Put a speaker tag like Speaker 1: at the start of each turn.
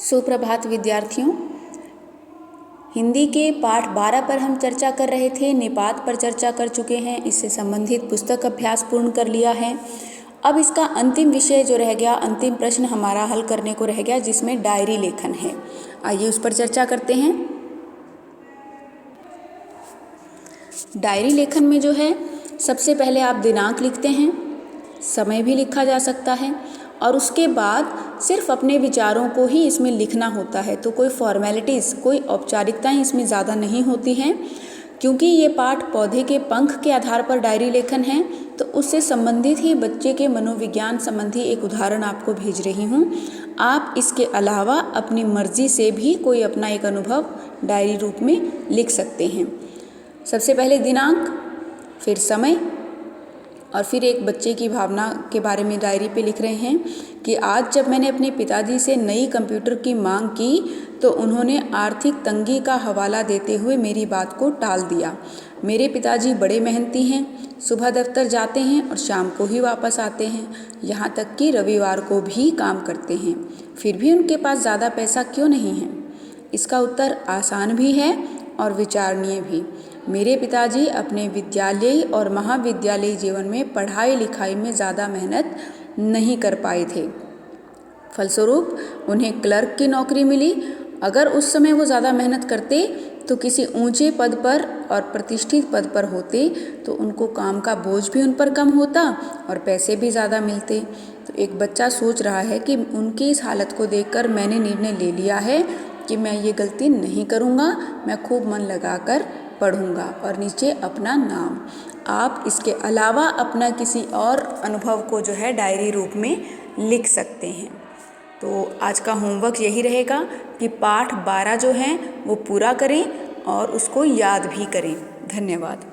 Speaker 1: सुप्रभात विद्यार्थियों। हिंदी के पाठ 12 पर हम चर्चा कर रहे थे, निपात पर चर्चा कर चुके हैं। इससे संबंधित पुस्तक अभ्यास पूर्ण कर लिया है। अब इसका अंतिम विषय जो रह गया, अंतिम प्रश्न हमारा हल करने को रह गया, जिसमें डायरी लेखन है। आइए उस पर चर्चा करते हैं। डायरी लेखन में जो है, सबसे पहले आप दिनांक लिखते हैं, समय भी लिखा जा सकता है, और उसके बाद सिर्फ अपने विचारों को ही इसमें लिखना होता है। तो कोई फॉर्मेलिटीज़, कोई औपचारिकताएं इसमें ज़्यादा नहीं होती हैं। क्योंकि ये पाठ पौधे के पंख के आधार पर डायरी लेखन है, तो उससे संबंधित ही बच्चे के मनोविज्ञान संबंधी एक उदाहरण आपको भेज रही हूँ। आप इसके अलावा अपनी मर्जी से भी कोई अपना एक अनुभव डायरी रूप में लिख सकते हैं। सबसे पहले दिनांक, फिर समय, और फिर एक बच्चे की भावना के बारे में डायरी पे लिख रहे हैं कि आज जब मैंने अपने पिताजी से नई कंप्यूटर की मांग की तो उन्होंने आर्थिक तंगी का हवाला देते हुए मेरी बात को टाल दिया। मेरे पिताजी बड़े मेहनती हैं, सुबह दफ्तर जाते हैं और शाम को ही वापस आते हैं, यहाँ तक कि रविवार को भी काम करते हैं। फिर भी उनके पास ज़्यादा पैसा क्यों नहीं है? इसका उत्तर आसान भी है और विचारणीय भी। मेरे पिताजी अपने विद्यालयी और महाविद्यालयी जीवन में पढ़ाई लिखाई में ज़्यादा मेहनत नहीं कर पाए थे। फलस्वरूप उन्हें क्लर्क की नौकरी मिली। अगर उस समय वो ज़्यादा मेहनत करते तो किसी ऊंचे पद पर और प्रतिष्ठित पद पर होते, तो उनको काम का बोझ भी उन पर कम होता और पैसे भी ज़्यादा मिलते। तो एक बच्चा सोच रहा है कि उनकी इस हालत को देखकर मैंने निर्णय ले लिया है कि मैं ये गलती नहीं करूँगा, मैं खूब मन लगाकर पढ़ूंगा, और नीचे अपना नाम। आप इसके अलावा अपना किसी और अनुभव को जो है डायरी रूप में लिख सकते हैं। तो आज का होमवर्क यही रहेगा कि पाठ 12 जो है वो पूरा करें और उसको याद भी करें। धन्यवाद।